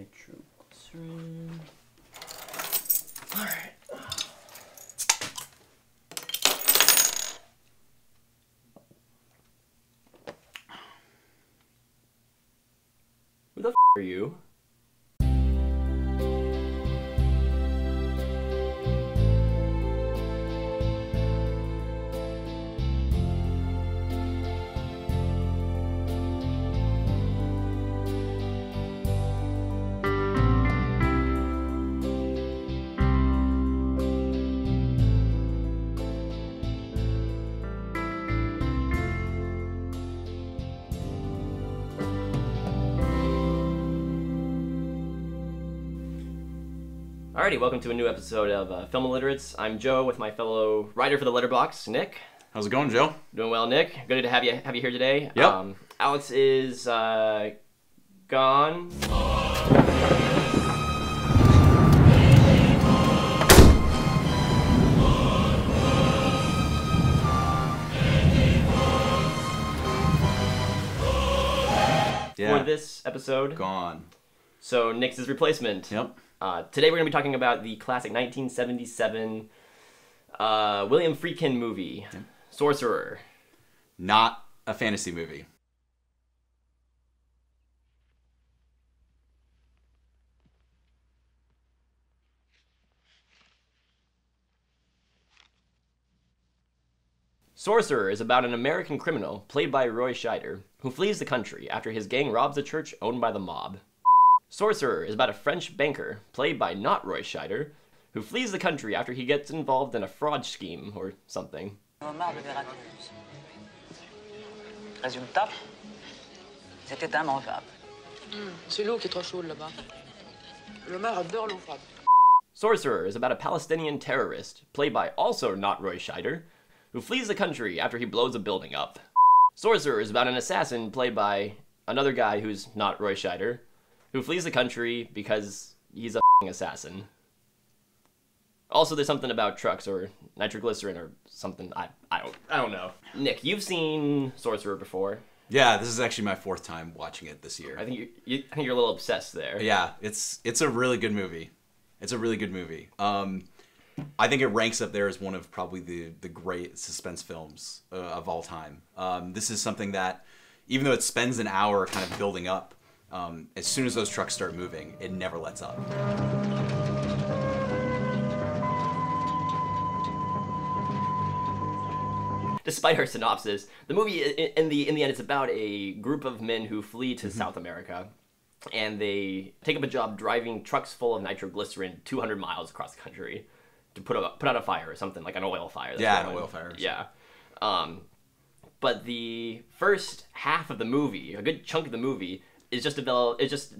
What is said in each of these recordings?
Nitroglycerin. Alright. Who the f are you? Alrighty, welcome to a new episode of Film Illiterates. I'm Joe with my fellow writer for the Letterbox, Nick. How's it going, Joe? Doing well, Nick. Good to have you here today. Yep. Alex is gone. For this episode. Gone. So Nick's his replacement. Yep. Today we're going to be talking about the classic 1977 William Friedkin movie, Sorcerer. Not a fantasy movie. Sorcerer is about an American criminal, played by Roy Scheider, who flees the country after his gang robs a church owned by the mob. Sorcerer is about a French banker, played by not Roy Scheider, who flees the country after he gets involved in a fraud scheme or something. Résultat, c'était immangeable. C'est l'eau qui est trop chaude là-bas. Le maire adore l'eau froide. Sorcerer is about a Palestinian terrorist, played by also not Roy Scheider, who flees the country after he blows a building up. Sorcerer is about an assassin, played by another guy who's not Roy Scheider, who flees the country because he's a f***ing assassin. Also, there's something about trucks or nitroglycerin or something. I don't know. Nick, you've seen Sorcerer before. Yeah, this is actually my fourth time watching it this year. I think you're a little obsessed there. Yeah, it's a really good movie. It's a really good movie. I think it ranks up there as one of probably the great suspense films of all time. This is something that, even though it spends an hour kind of building up, as soon as those trucks start moving, it never lets up. Despite her synopsis, the movie, in the end, it's about a group of men who flee to South America, and they take up a job driving trucks full of nitroglycerin 200 miles across the country to put out a fire or something, like an oil fire. Yeah, an oil fire. Yeah. But the first half of the movie, a good chunk of the movie, is just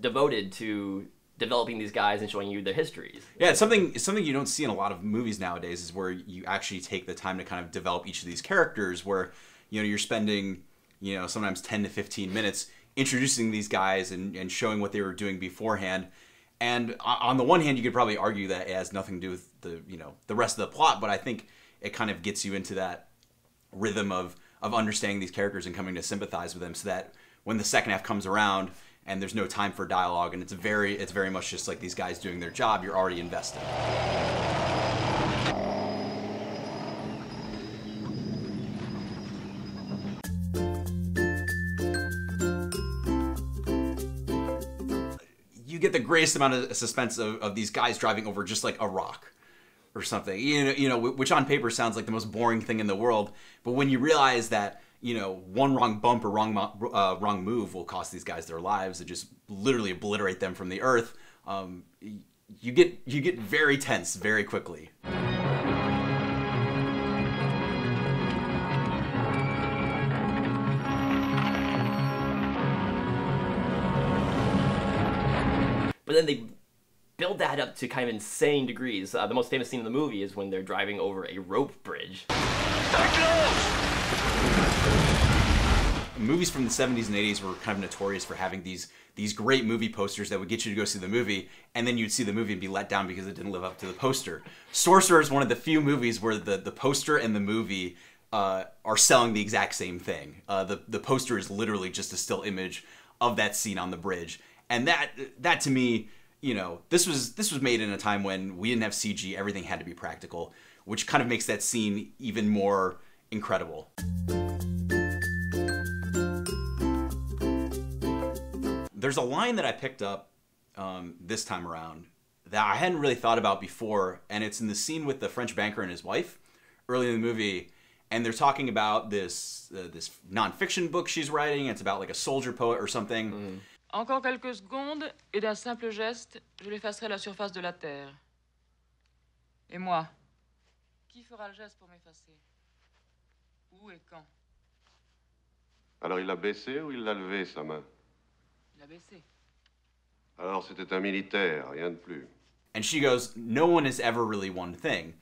devoted to developing these guys and showing you their histories. Yeah, it's something you don't see in a lot of movies nowadays, is where you actually take the time to kind of develop each of these characters, where, you know, you're spending, you know, sometimes 10 to 15 minutes introducing these guys and showing what they were doing beforehand. And on the one hand, you could probably argue that it has nothing to do with the rest of the plot, but I think it kind of gets you into that rhythm of understanding these characters and coming to sympathize with them, so that when the second half comes around and there's no time for dialogue and it's very much just like these guys doing their job, you're already invested. You get the greatest amount of suspense of these guys driving over just like a rock or something, you know, which on paper sounds like the most boring thing in the world, but when you realize that, you know, one wrong bump or wrong move will cost these guys their lives and just literally obliterate them from the earth, you get very tense very quickly. But then they build that up to kind of insane degrees. The most famous scene in the movie is when they're driving over a rope bridge. Movies from the 70s and 80s were kind of notorious for having these great movie posters that would get you to go see the movie, and then you'd see the movie and be let down because it didn't live up to the poster. Sorcerer is one of the few movies where the poster and the movie are selling the exact same thing. The poster is literally just a still image of that scene on the bridge, And that to me, you know, this was made in a time when we didn't have CG, everything had to be practical, which kind of makes that scene even more incredible. There's a line that I picked up this time around that I hadn't really thought about before, and it's in the scene with the French banker and his wife early in the movie, and they're talking about this non-fiction book she's writing. It's about like a soldier poet or something. Encore quelques secondes, et d'un simple geste, je l'effacerai la surface de la terre. Et moi, qui fera le geste pour m'effacer? Où et quand? Alors il l'a baissé ou il l'a levé, sa main? Il l'a baissé. Alors c'était un militaire, rien de plus. And she goes, no one is ever really one thing.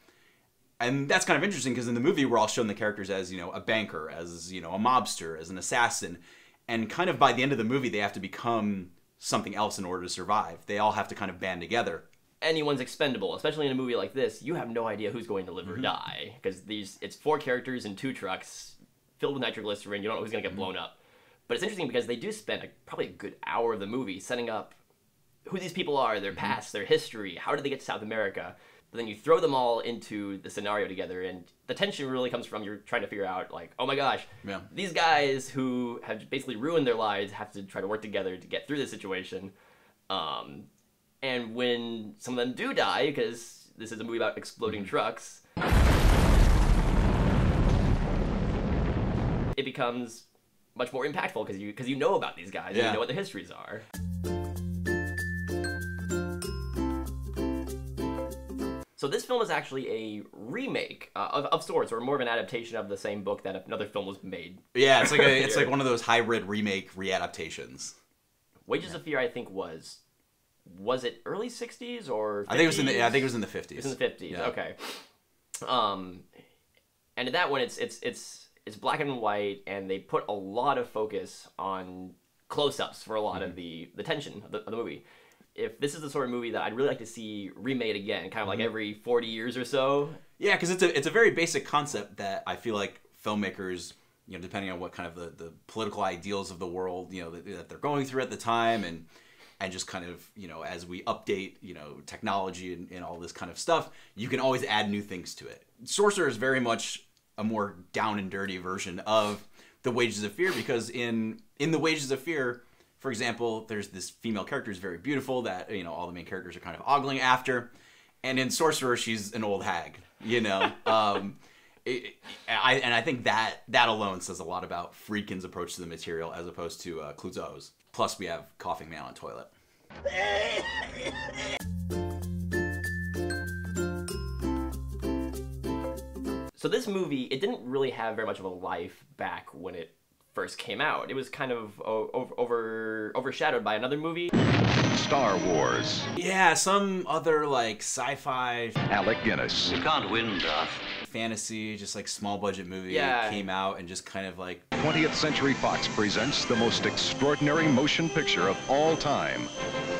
And that's kind of interesting because in the movie we're all shown the characters as, you know, a banker, as, you know, a mobster, as an assassin. And kind of by the end of the movie they have to become something else in order to survive. They all have to kind of band together. Anyone's expendable, especially in a movie like this. You have no idea who's going to live or die because it's 4 characters in 2 trucks filled with nitroglycerin. You don't know who's going to get blown up. But it's interesting because they do spend probably a good hour of the movie setting up who these people are, their past, their history, how did they get to South America. But then you throw them all into the scenario together, and the tension really comes from you're trying to figure out, like, oh my gosh, these guys who have basically ruined their lives have to try to work together to get through this situation. And when some of them do die, because this is a movie about exploding trucks, it becomes much more impactful because you know about these guys, and you know what their histories are. So this film is actually a remake of sorts, or more of an adaptation of the same book that another film was made. Yeah, it's like one of those hybrid remake readaptations. Wages of Fear, I think, was it early 60s or 50s? I think it was in the 50s. It was in the 50s. Yeah. Okay. And in that one, it's black and white, and they put a lot of focus on close-ups for a lot of the tension of the movie. If this is the sort of movie that I'd really like to see remade again, kind of like every 40 years or so. Yeah, because it's a very basic concept that I feel like filmmakers, you know, depending on what kind of the political ideals of the world, you know, that they're going through at the time, and just kind of, you know, as we update, you know, technology and all this kind of stuff, you can always add new things to it. Sorcerer is very much a more down and dirty version of The Wages of Fear, because in The Wages of Fear, for example, there's this female character who's very beautiful that, you know, all the main characters are kind of ogling after. And in Sorcerer, she's an old hag, you know. I think that alone says a lot about Friedkin's approach to the material as opposed to Clouseau's. Plus, we have Coughing Man on Toilet. So this movie, it didn't really have very much of a life back when it first came out. It was kind of overshadowed by another movie. Star Wars. Yeah, some other like sci-fi. Alec Guinness. You can't win, Darth. Fantasy, just like small budget movie came out and just kind of like... 20th Century Fox presents the most extraordinary motion picture of all time.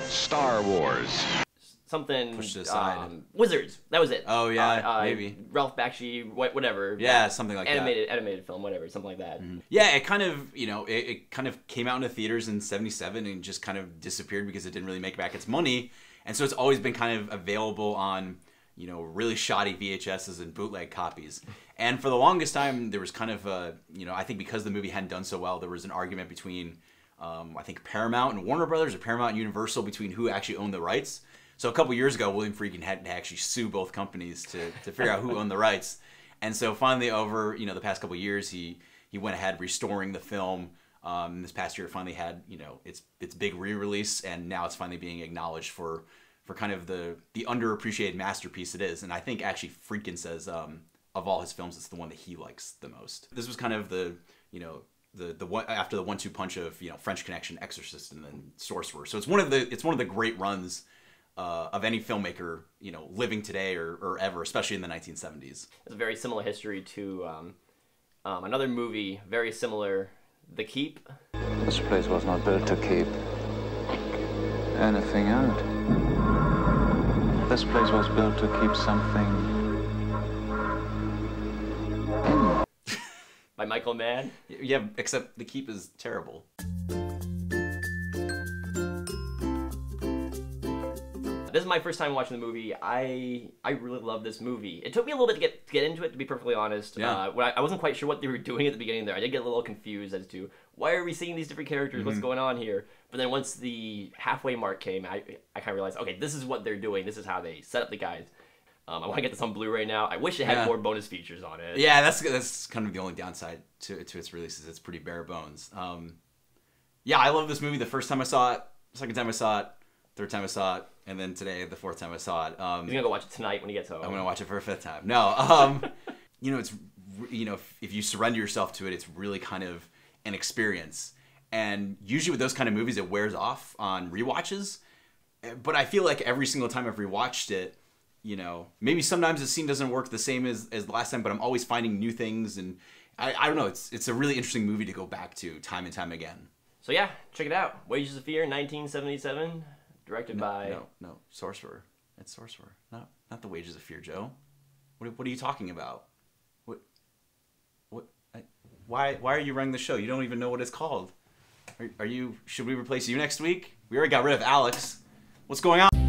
Star Wars. Something pushed aside. Wizards. That was it. Oh yeah, maybe Ralph Bakshi, whatever. Yeah, something like animated film, whatever, something like that. Yeah, it kind of, you know, it kind of came out in the theaters in '77 and just kind of disappeared because it didn't really make back its money, and so it's always been kind of available on, you know, really shoddy VHSs and bootleg copies. And for the longest time, there was kind of you know, I think because the movie hadn't done so well, there was an argument between I think Paramount and Warner Brothers, or Paramount and Universal, between who actually owned the rights. So a couple years ago, William Friedkin had to actually sue both companies to figure out who owned the rights. And so finally, over, you know, the past couple of years, he went ahead restoring the film. This past year, it finally had, you know, its big re-release, and now it's finally being acknowledged for kind of the underappreciated masterpiece it is. And I think actually Friedkin says of all his films, it's the one that he likes the most. This was kind of the, you know, the one after the 1-2 punch of, you know, French Connection, Exorcist, and then Sorcerer. So it's one of the great runs of any filmmaker, you know, living today or ever, especially in the 1970s. It's a very similar history to another movie, very similar, The Keep. This place was not built to keep anything out. This place was built to keep something. By Michael Mann? Yeah, except The Keep is terrible. This is my first time watching the movie. I really love this movie. It took me a little bit to get into it, to be perfectly honest. Yeah. When I wasn't quite sure what they were doing at the beginning there. I did get a little confused as to why are we seeing these different characters? What's going on here? But then once the halfway mark came, I kind of realized, okay, this is what they're doing. This is how they set up the guys. I want to get this on Blu-ray now. I wish it had more bonus features on it. Yeah, that's kind of the only downside to its release, is it's pretty bare bones. Yeah, I love this movie. The first time I saw it, second time I saw it, third time I saw it, and then today, the fourth time I saw it. He's gonna go watch it tonight when he gets home. I'm gonna watch it for a fifth time. No, it's if you surrender yourself to it, it's really kind of an experience. And usually with those kind of movies, it wears off on rewatches. But I feel like every single time I've rewatched it, maybe sometimes the scene doesn't work the same as the last time, but I'm always finding new things, and I don't know. It's a really interesting movie to go back to time and time again. So yeah, check it out. Wages of Fear, 1977, directed by... No, Sorcerer. It's Sorcerer, not the Wages of Fear, Joe. What are you talking about? Why are you running the show? You don't even know what it's called. Should we replace you next week? We already got rid of Alex. What's going on?